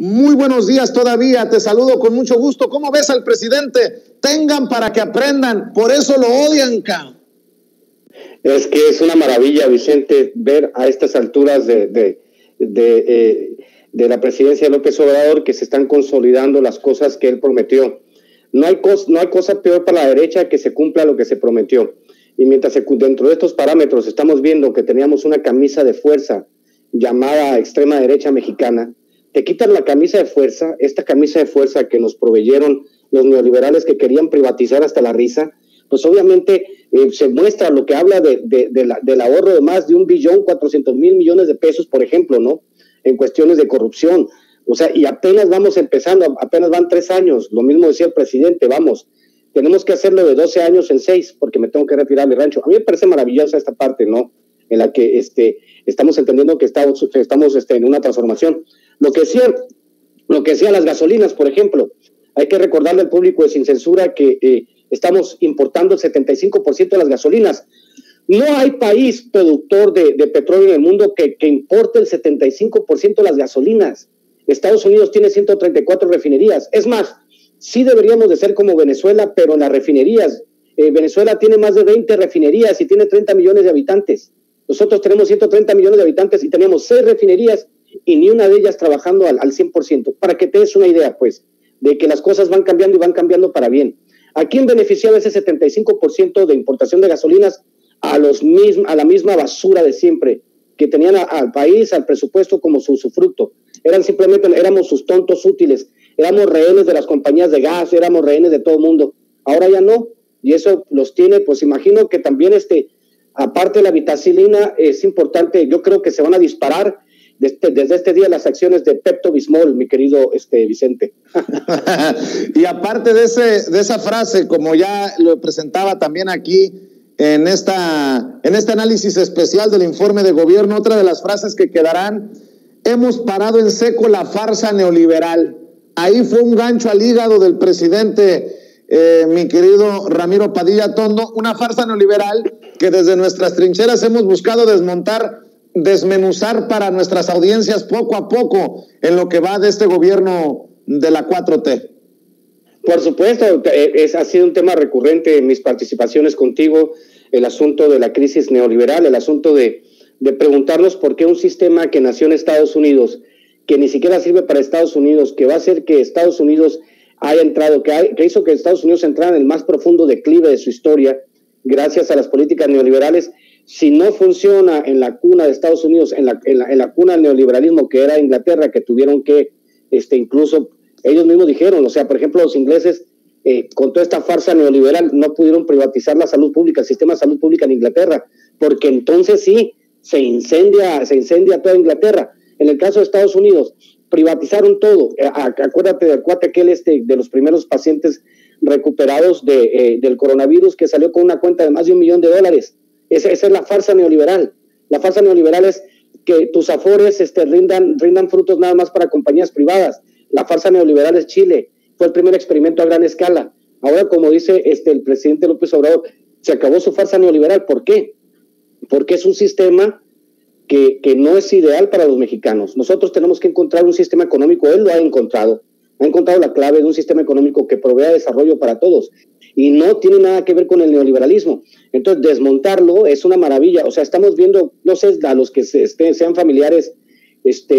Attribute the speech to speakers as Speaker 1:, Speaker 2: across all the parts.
Speaker 1: Muy buenos días todavía, te saludo con mucho gusto. ¿Cómo ves al presidente? Tengan para que aprendan, por eso lo odian, cabrón.
Speaker 2: Es que es una maravilla, Vicente, ver a estas alturas de la presidencia de López Obrador que se están consolidando las cosas que él prometió. No hay cosa peor para la derecha que se cumpla lo que se prometió. Y mientras dentro de estos parámetros estamos viendo que teníamos una camisa de fuerza llamada extrema derecha mexicana, te quitan la camisa de fuerza, esta camisa de fuerza que nos proveyeron los neoliberales que querían privatizar hasta la risa, pues obviamente se muestra lo que habla del ahorro de más de 1.400.000 millones de pesos, por ejemplo, ¿no? En cuestiones de corrupción. O sea, y apenas vamos empezando, apenas van 3 años, lo mismo decía el presidente, tenemos que hacerlo de 12 años en 6, porque me tengo que retirar mi rancho. A mí me parece maravillosa esta parte, ¿no? En la que estamos entendiendo que estamos en una transformación. Lo que decían las gasolinas, por ejemplo, hay que recordarle al público de Sin Censura que estamos importando el 75% de las gasolinas. No hay país productor de petróleo en el mundo que importe el 75% de las gasolinas. Estados Unidos tiene 134 refinerías. Es más, sí deberíamos de ser como Venezuela, pero en las refinerías. Venezuela tiene más de 20 refinerías y tiene 30 millones de habitantes. Nosotros tenemos 130 millones de habitantes y tenemos 6 refinerías y ni una de ellas trabajando al 100%. Para que te des una idea, pues, de que las cosas van cambiando y van cambiando para bien. ¿A quién beneficiaba ese 75% de importación de gasolinas? A la misma basura de siempre, que tenían al país, al presupuesto como su usufructo. Éramos sus tontos útiles, éramos rehenes de las compañías de gas, éramos rehenes de todo el mundo. Ahora ya no, y eso los tiene, pues imagino que también aparte de la vitacilina, es importante, yo creo que se van a disparar desde este día las acciones de Pepto-Bismol, mi querido Vicente.
Speaker 1: Y aparte de esa frase, como ya lo presentaba también aquí en este análisis especial del informe de gobierno, otra de las frases que quedarán: hemos parado en seco la farsa neoliberal. Ahí fue un gancho al hígado del presidente, mi querido Ramiro Padilla Tondo, una farsa neoliberal que desde nuestras trincheras hemos buscado desmenuzar para nuestras audiencias poco a poco en lo que va de este gobierno de la 4T.
Speaker 2: Por supuesto, ha sido un tema recurrente en mis participaciones contigo, el asunto de la crisis neoliberal, el asunto de preguntarnos por qué un sistema que nació en Estados Unidos, que ni siquiera sirve para Estados Unidos, que va a hacer que Estados Unidos haya entrado, que hizo que Estados Unidos entrara en el más profundo declive de su historia, gracias a las políticas neoliberales. Si no funciona en la cuna de Estados Unidos, en la cuna del neoliberalismo que era Inglaterra, que tuvieron que, incluso ellos mismos dijeron, o sea, por ejemplo, los ingleses, con toda esta farsa neoliberal, no pudieron privatizar la salud pública, el sistema de salud pública en Inglaterra, porque entonces sí, se incendia toda Inglaterra. En el caso de Estados Unidos, privatizaron todo. Acuérdate del cuate aquel de los primeros pacientes recuperados del coronavirus, que salió con una cuenta de más de $1 millón. Esa es la farsa neoliberal. La farsa neoliberal es que tus afores rindan frutos nada más para compañías privadas. La farsa neoliberal es Chile. Fue el primer experimento a gran escala. Ahora, como dice el presidente López Obrador, se acabó su farsa neoliberal. ¿Por qué? Porque es un sistema que no es ideal para los mexicanos. Nosotros tenemos que encontrar un sistema económico. Él lo ha encontrado la clave de un sistema económico que provea desarrollo para todos y no tiene nada que ver con el neoliberalismo. Entonces, desmontarlo es una maravilla. O sea, estamos viendo, no sé, a los que sean familiares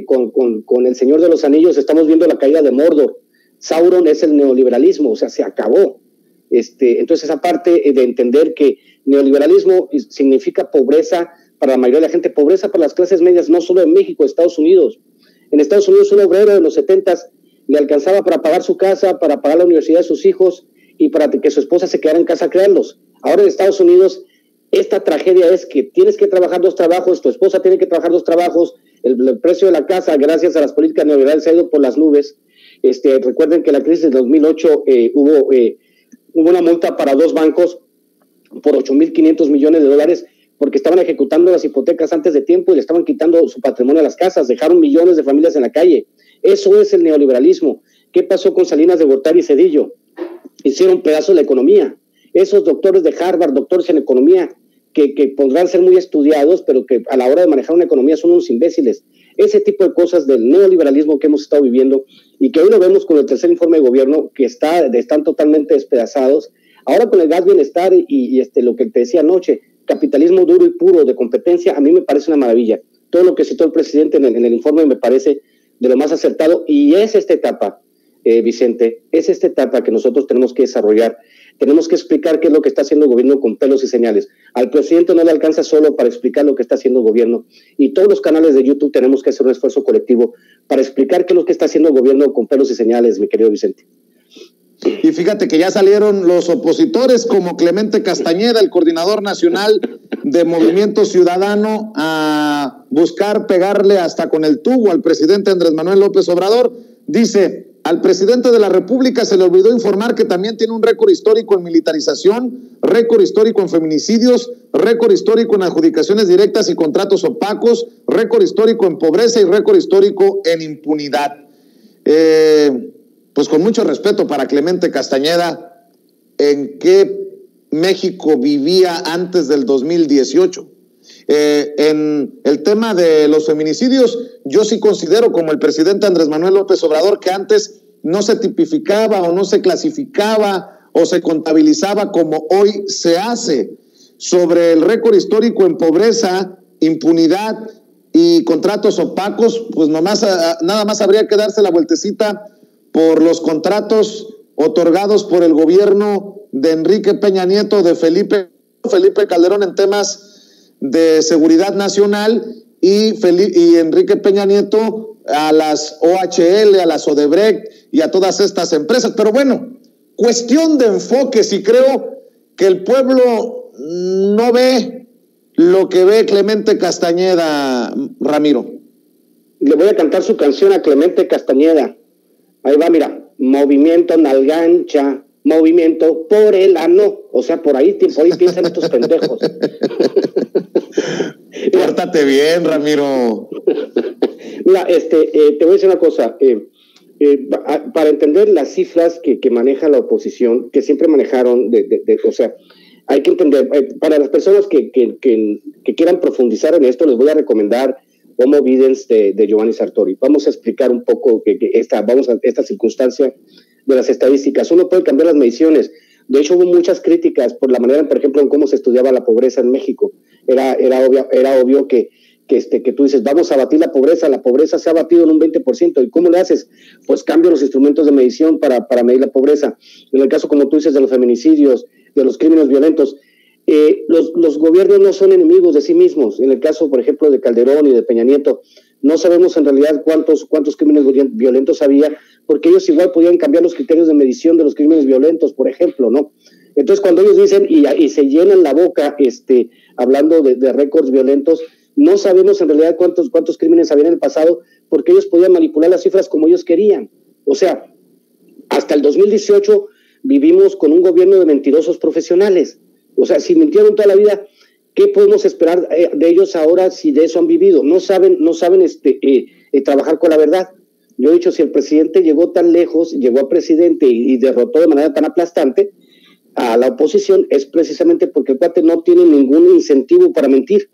Speaker 2: con El Señor de los Anillos, estamos viendo la caída de Mordor. Sauron es el neoliberalismo, o sea, se acabó. Entonces, esa parte de entender que neoliberalismo significa pobreza para la mayoría de la gente, pobreza para las clases medias, no solo en México, Estados Unidos. En Estados Unidos, un obrero de los 70s le alcanzaba para pagar su casa, para pagar la universidad de sus hijos y para que su esposa se quedara en casa a criarlos. Ahora en Estados Unidos, esta tragedia es que tienes que trabajar 2 trabajos, tu esposa tiene que trabajar 2 trabajos, el precio de la casa, gracias a las políticas neoliberales, se ha ido por las nubes. Recuerden que la crisis de 2008 hubo una multa para 2 bancos por $8.500 millones, porque estaban ejecutando las hipotecas antes de tiempo y le estaban quitando su patrimonio a las casas, dejaron millones de familias en la calle. Eso es el neoliberalismo. ¿Qué pasó con Salinas de Gortari y Zedillo? Hicieron pedazos de la economía. Esos doctores de Harvard, doctores en economía, que podrán ser muy estudiados, pero que a la hora de manejar una economía son unos imbéciles. ese tipo de cosas del neoliberalismo que hemos estado viviendo y que hoy lo vemos con el tercer informe de gobierno, que están totalmente despedazados. Ahora con el gas bienestar y lo que te decía anoche, capitalismo duro y puro de competencia, a mí me parece una maravilla. Todo lo que citó el presidente en el informe me parece de lo más acertado, y es esta etapa, Vicente, es esta etapa que nosotros tenemos que desarrollar. Tenemos que explicar qué es lo que está haciendo el gobierno con pelos y señales. Al presidente no le alcanza solo para explicar lo que está haciendo el gobierno, y todos los canales de YouTube tenemos que hacer un esfuerzo colectivo para explicar qué es lo que está haciendo el gobierno con pelos y señales, mi querido Vicente.
Speaker 1: Y fíjate que ya salieron los opositores como Clemente Castañeda, el coordinador nacional de Movimiento Ciudadano, a buscar pegarle hasta con el tubo al presidente Andrés Manuel López Obrador. Dice: al presidente de la República se le olvidó informar que también tiene un récord histórico en militarización, récord histórico en feminicidios, récord histórico en adjudicaciones directas y contratos opacos, récord histórico en pobreza y récord histórico en impunidad. Pues con mucho respeto para Clemente Castañeda, ¿en qué México vivía antes del 2018? En el tema de los feminicidios, yo sí considero, como el presidente Andrés Manuel López Obrador, que antes no se tipificaba o no se clasificaba o se contabilizaba como hoy se hace. Sobre el récord histórico en pobreza, impunidad y contratos opacos, pues nada más habría que darse la vueltecita por los contratos otorgados por el gobierno de Enrique Peña Nieto, de Felipe Calderón en temas de seguridad nacional, y Enrique Peña Nieto a las OHL, a las Odebrecht y a todas estas empresas. Pero bueno, cuestión de enfoques, y creo que el pueblo no ve lo que ve Clemente Castañeda, Ramiro.
Speaker 2: Le voy a cantar su canción a Clemente Castañeda. Ahí va, mira: movimiento nalgancha, movimiento por el ano. O sea, por ahí piensan estos pendejos.
Speaker 1: Pórtate bien, Ramiro.
Speaker 2: Mira, te voy a decir una cosa. Para entender las cifras que maneja la oposición, que siempre manejaron, o sea, hay que entender, para las personas que quieran profundizar en esto, les voy a recomendar Homo Videns de Giovanni Sartori. Vamos a explicar un poco esta circunstancia de las estadísticas. Uno puede cambiar las mediciones. De hecho, hubo muchas críticas por la manera, por ejemplo, en cómo se estudiaba la pobreza en México. Era obvio que tú dices, vamos a abatir la pobreza se ha abatido en un 20%, ¿y cómo le haces? Pues cambio los instrumentos de medición para medir la pobreza. En el caso, como tú dices, de los feminicidios, de los crímenes violentos, los gobiernos no son enemigos de sí mismos. En el caso, por ejemplo, de Calderón y de Peña Nieto, no sabemos en realidad cuántos crímenes violentos había, porque ellos igual podían cambiar los criterios de medición de los crímenes violentos, por ejemplo, ¿no? Entonces, cuando ellos dicen y se llenan la boca hablando de récords violentos, no sabemos en realidad cuántos crímenes había en el pasado, porque ellos podían manipular las cifras como ellos querían. O sea, hasta el 2018 vivimos con un gobierno de mentirosos profesionales. O sea, si mintieron toda la vida, ¿qué podemos esperar de ellos ahora si de eso han vivido? No saben trabajar con la verdad. Yo he dicho, si el presidente llegó tan lejos, llegó a presidente y derrotó de manera tan aplastante a la oposición, es precisamente porque el cuate no tiene ningún incentivo para mentir.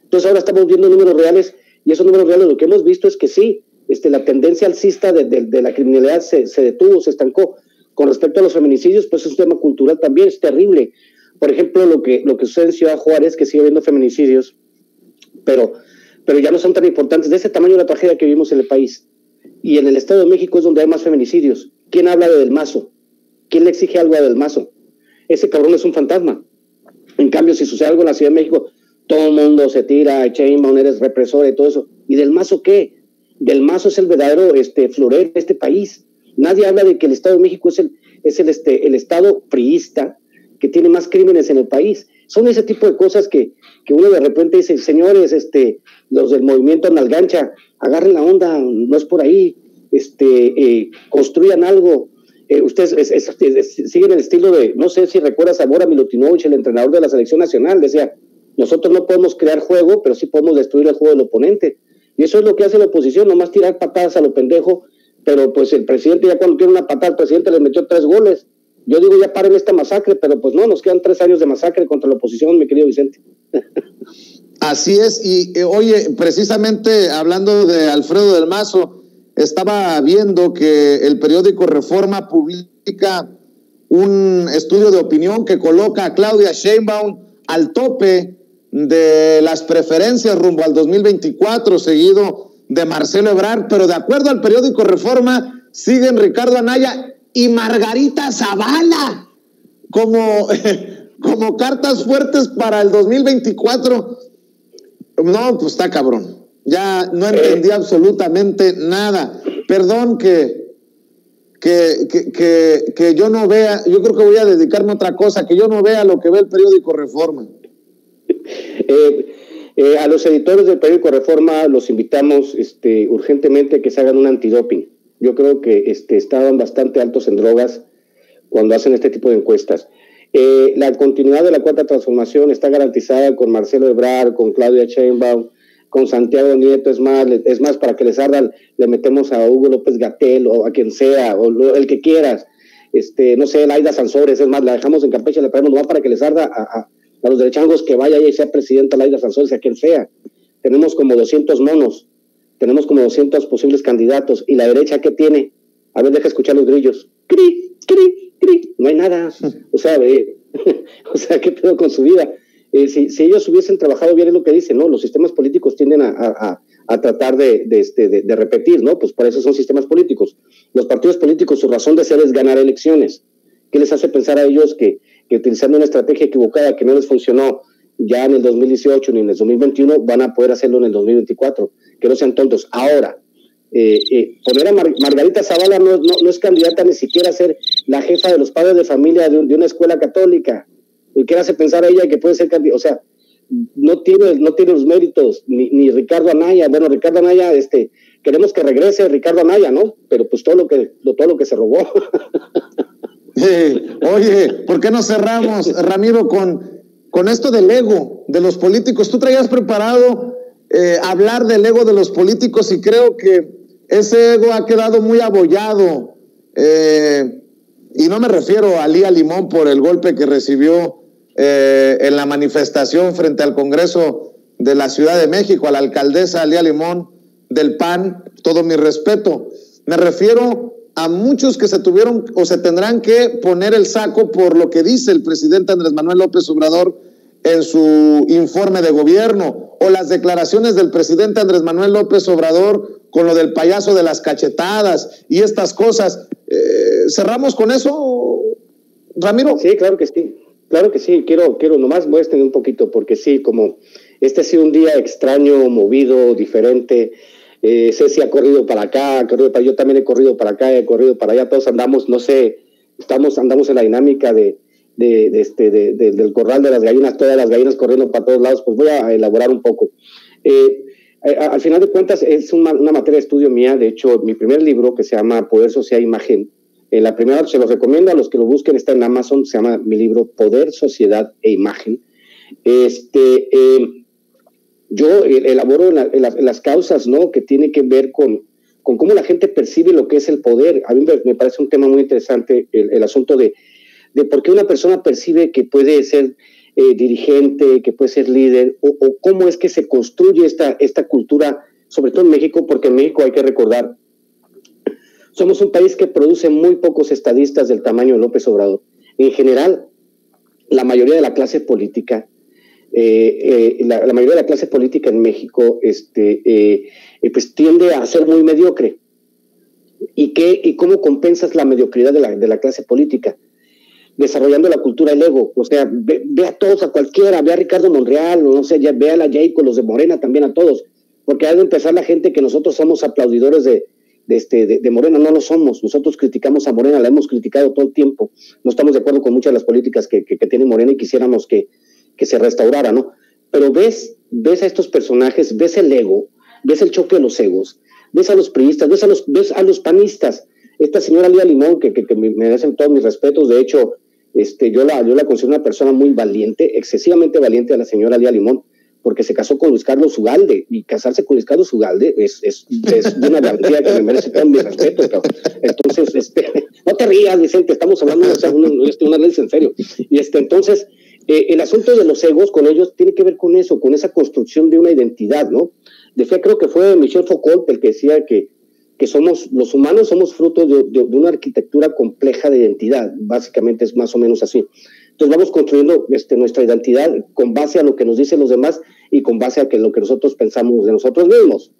Speaker 2: Entonces ahora estamos viendo números reales, y esos números reales lo que hemos visto es que sí, la tendencia alcista de la criminalidad se detuvo, se estancó. Con respecto a los feminicidios, pues es un tema cultural también, es terrible. Por ejemplo, lo que sucede en Ciudad Juárez, que sigue habiendo feminicidios, pero ya no son tan importantes, de ese tamaño la tragedia que vivimos en el país. Y en el Estado de México es donde hay más feminicidios. ¿Quién habla de Del Mazo? ¿Quién le exige algo a Del Mazo? Ese cabrón es un fantasma. En cambio, si sucede algo en la Ciudad de México, todo el mundo se tira, Sheinbaum eres represora y todo eso. ¿Y Del Mazo qué? Del Mazo es el verdadero florero de este país. Nadie habla de que el Estado de México es el Estado priista que tiene más crímenes en el país. Son ese tipo de cosas que uno de repente dice, señores, los del movimiento Nalgancha, agarren la onda, no es por ahí, construyan algo. Ustedes siguen el estilo de, no sé si recuerdas a Bora Milutinovich, el entrenador de la selección nacional, decía, nosotros no podemos crear juego, pero sí podemos destruir el juego del oponente. Y eso es lo que hace la oposición, nomás tirar patadas a lo pendejo, pero pues el presidente, ya cuando tiene una patada, el presidente les metió 3 goles. Yo digo, ya paren esta masacre, pero pues no, nos quedan 3 años de masacre contra la oposición, mi querido Vicente.
Speaker 1: Así es, y oye, precisamente hablando de Alfredo del Mazo, estaba viendo que el periódico Reforma publica un estudio de opinión que coloca a Claudia Sheinbaum al tope de las preferencias rumbo al 2024, seguido de Marcelo Ebrard, pero de acuerdo al periódico Reforma, siguen Ricardo Anaya y Margarita Zavala como cartas fuertes para el 2024. No, pues está cabrón. Ya no entendí absolutamente nada. Perdón que yo no vea, yo creo que voy a dedicarme a otra cosa, que yo no vea lo que ve el periódico Reforma.
Speaker 2: A los editores del periódico Reforma los invitamos urgentemente que se hagan un antidoping. Yo creo que estaban bastante altos en drogas cuando hacen este tipo de encuestas. La continuidad de la Cuarta Transformación está garantizada con Marcelo Ebrard, con Claudia Sheinbaum, con Santiago Nieto. Es más, para que les ardan, le metemos a Hugo López-Gatell o a quien sea, o el que quieras, no sé, Laida Sansores. Es más, la dejamos en Campeche, la traemos nomás para que les arda a los derechangos, que vaya y sea presidenta Laida Sansores, a quien sea. Tenemos como 200 monos, tenemos como 200 posibles candidatos, y la derecha, ¿qué tiene? A ver, deja escuchar los grillos. ¡Cri, cri, cri! No hay nada. O sea, ¿qué pedo con su vida? Si ellos hubiesen trabajado bien, es lo que dicen, ¿no? Los sistemas políticos tienden a tratar de repetir, ¿no? Pues por eso son sistemas políticos. Los partidos políticos, su razón de ser es ganar elecciones. ¿Qué les hace pensar a ellos que utilizando una estrategia equivocada que no les funcionó ya en el 2018 ni en el 2021, van a poder hacerlo en el 2024? Que no sean tontos. Ahora, poner a Margarita Zavala no es candidata ni siquiera a ser la jefa de los padres de familia de una escuela católica. ¿Y qué hace pensar a ella que puede ser candidata? O sea, no tiene los méritos, ni Ricardo Anaya. Bueno, Ricardo Anaya, queremos que regrese Ricardo Anaya, ¿no? Pero pues todo lo que se robó.
Speaker 1: Oye, ¿por qué no cerramos, Ramiro, con esto del ego de los políticos? Tú traías preparado hablar del ego de los políticos, y creo que ese ego ha quedado muy abollado, y no me refiero a Lía Limón por el golpe que recibió en la manifestación frente al Congreso de la Ciudad de México, a la alcaldesa Lía Limón del PAN, todo mi respeto. Me refiero a muchos que se tuvieron o se tendrán que poner el saco por lo que dice el presidente Andrés Manuel López Obrador en su informe de gobierno, o las declaraciones del presidente Andrés Manuel López Obrador con lo del payaso de las cachetadas y estas cosas. ¿Cerramos con eso, Ramiro?
Speaker 2: Sí, claro que sí. Claro que sí. Quiero nomás voy a extender un poquito, porque sí, como ha sido un día extraño, movido, diferente. Ceci ha corrido para acá, yo también he corrido para acá, he corrido para allá, todos andamos, no sé, andamos en la dinámica del corral de las gallinas, todas las gallinas corriendo para todos lados. Pues voy a elaborar un poco. Al final de cuentas es una materia de estudio mía. De hecho, mi primer libro, que se llama Poder, Sociedad, Imagen, la primera, se los recomiendo a los que lo busquen, está en Amazon, se llama mi libro Poder, Sociedad e Imagen. Yo elaboro en las causas, ¿no?, que tiene que ver con cómo la gente percibe lo que es el poder. A mí me parece un tema muy interesante el asunto de por qué una persona percibe que puede ser dirigente, que puede ser líder, o cómo es que se construye esta cultura, sobre todo en México, porque en México hay que recordar, somos un país que produce muy pocos estadistas del tamaño de López Obrador. En general, la mayoría de la clase política, la mayoría de la clase política en México pues tiende a ser muy mediocre. ¿Y cómo compensas la mediocridad de la clase política? Desarrollando la cultura del ego. O sea, ve a todos, a cualquiera, ve a Ricardo Monreal, no sé, ve a la Jacob, los de Morena también, a todos, porque ha de empezar la gente que nosotros somos aplaudidores de Morena. No lo somos. Nosotros criticamos a Morena, la hemos criticado todo el tiempo. No estamos de acuerdo con muchas de las políticas que tiene Morena, y quisiéramos que se restaurara, ¿no? Pero ves a estos personajes, ves el ego, ves el choque de los egos, ves a los priistas, ves a los panistas. Esta señora Lía Limón, que me merecen todos mis respetos. De hecho, yo la considero una persona muy valiente, excesivamente valiente, a la señora Lía Limón, porque se casó con Luis Carlos Ugalde, y casarse con Luis Carlos Ugalde es una valentía que me merece todo mi respeto, cabrón. Entonces, No te rías, Vicente, estamos hablando de un análisis en serio. Y entonces, el asunto de los egos con ellos tiene que ver con eso, con esa construcción de una identidad, ¿no? Decía, creo que fue Michel Foucault el que decía que los humanos somos fruto de una arquitectura compleja de identidad, básicamente es más o menos así. Entonces vamos construyendo nuestra identidad con base a lo que nos dicen los demás y con base a lo que nosotros pensamos de nosotros mismos.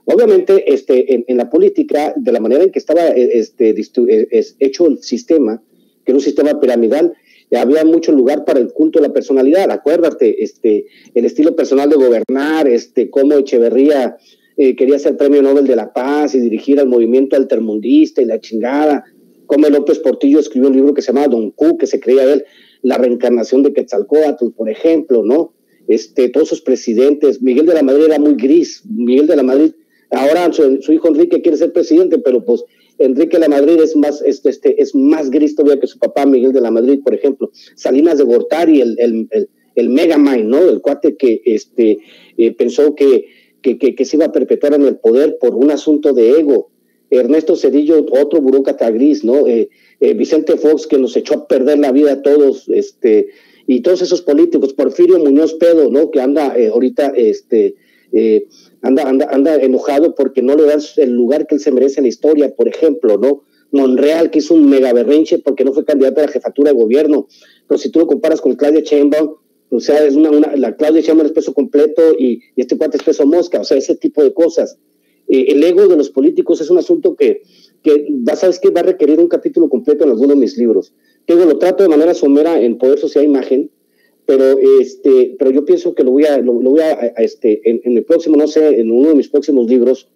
Speaker 2: Obviamente, en la política, de la manera en que estaba hecho el sistema, que era un sistema piramidal, había mucho lugar para el culto de la personalidad. Acuérdate, el estilo personal de gobernar, cómo Echeverría quería ser premio Nobel de la Paz y dirigir al movimiento altermundista y la chingada, cómo López Portillo escribió un libro que se llamaba Don Q, que se creía él la reencarnación de Quetzalcóatl, por ejemplo, ¿no? Todos sus presidentes, Miguel de la Madrid era muy gris, Miguel de la Madrid, ahora su hijo Enrique quiere ser presidente, pero pues Enrique de la Madrid es más gris todavía que su papá Miguel de la Madrid, por ejemplo. Salinas de Gortari, el Megamind, ¿no? El cuate que pensó que se iba a perpetuar en el poder por un asunto de ego. Ernesto Zedillo, otro burócrata gris, ¿no? Vicente Fox, que nos echó a perder la vida a todos, y todos esos políticos, Porfirio Muñoz Pedo, ¿no? Que anda ahorita, anda enojado porque no le dan el lugar que él se merece en la historia, por ejemplo, ¿no? Monreal, que hizo un mega berrinche porque no fue candidato a la jefatura de gobierno, pero si tú lo comparas con Claudia Sheinbaum, o sea, la Claudia Sheinbaum es peso completo y este cuate es peso mosca, o sea, ese tipo de cosas. El ego de los políticos es un asunto que sabes que va a requerir un capítulo completo en alguno de mis libros. Lo trato de manera somera en Poder, Sociedad, Imagen, pero yo pienso que lo voy a en el próximo, no sé, en uno de mis próximos libros,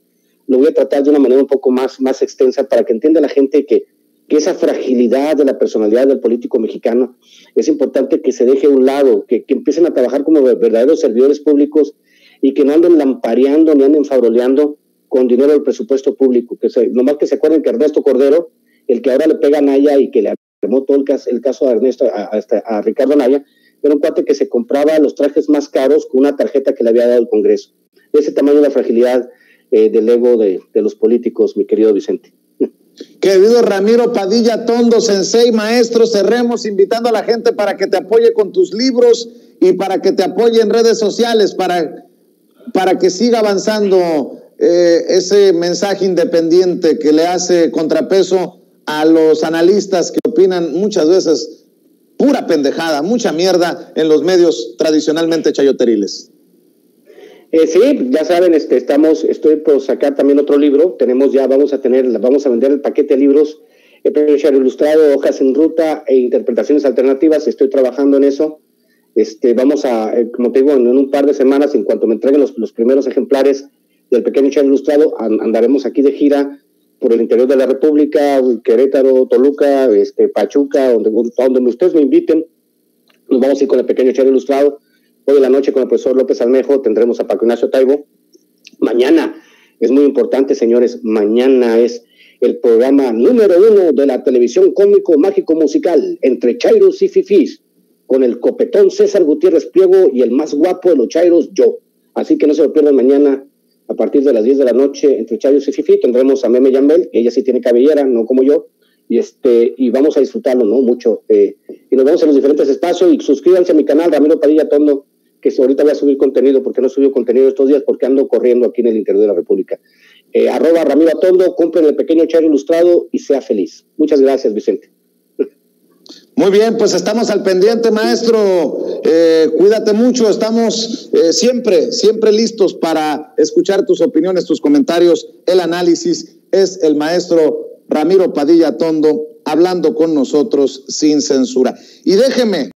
Speaker 2: lo voy a tratar de una manera un poco más extensa para que entienda la gente que esa fragilidad de la personalidad del político mexicano es importante que se deje a un lado, que empiecen a trabajar como verdaderos servidores públicos y que no anden lampareando ni anden fabroleando con dinero del presupuesto público. Nomás que se acuerden que Ernesto Cordero, el que ahora le pega a Naya y que le armó todo el caso a a Ricardo Naya, era un cuate que se compraba los trajes más caros con una tarjeta que le había dado el Congreso. De ese tamaño la fragilidad del ego de los políticos, mi querido Vicente.
Speaker 1: Querido Ramiro Padilla Tondo, sensei, maestro, cerremos invitando a la gente para que te apoye con tus libros y para que te apoye en redes sociales, para que siga avanzando ese mensaje independiente que le hace contrapeso a los analistas que opinan muchas veces pura pendejada, mucha mierda en los medios tradicionalmente chayoteriles.
Speaker 2: Sí, ya saben, estoy por sacar también otro libro. Vamos a vender el paquete de libros, el Premio Chairo Ilustrado, Hojas en Ruta e Interpretaciones Alternativas. Estoy trabajando en eso. Vamos a, como te digo, en un par de semanas, en cuanto me entreguen los primeros ejemplares del Pequeño Chairo Ilustrado, andaremos aquí de gira por el interior de la República, Querétaro, Toluca, Pachuca, donde ustedes me inviten. Nos vamos a ir con el Pequeño Chairo Ilustrado. Hoy en la noche con el profesor López Almejo tendremos a Paco Ignacio Taibo. Mañana es muy importante, señores, mañana es el programa número 1 de la televisión cómico mágico musical entre chairos y fifís, con el copetón César Gutiérrez Pliego y el más guapo de los chairos, yo. Así que no se lo pierdan mañana a partir de las 10 de la noche entre chairos y fifí. Tendremos a Meme Yambel, que ella sí tiene cabellera, no como yo, y vamos a disfrutarlo, ¿no? Mucho. Y nos vemos en los diferentes espacios y suscríbanse a mi canal Ramiro Padilla Tondo, que ahorita voy a subir contenido, porque no he subido contenido estos días, porque ando corriendo aquí en el interior de la República. @Ramiro Tondo, compren el Pequeño Chairo Ilustrado y sea feliz. Muchas gracias, Vicente.
Speaker 1: Muy bien, pues estamos al pendiente, maestro. Cuídate mucho, estamos siempre listos para escuchar tus opiniones, tus comentarios, el análisis. Es el maestro Ramiro Padilla Tondo hablando con nosotros sin censura. Y déjeme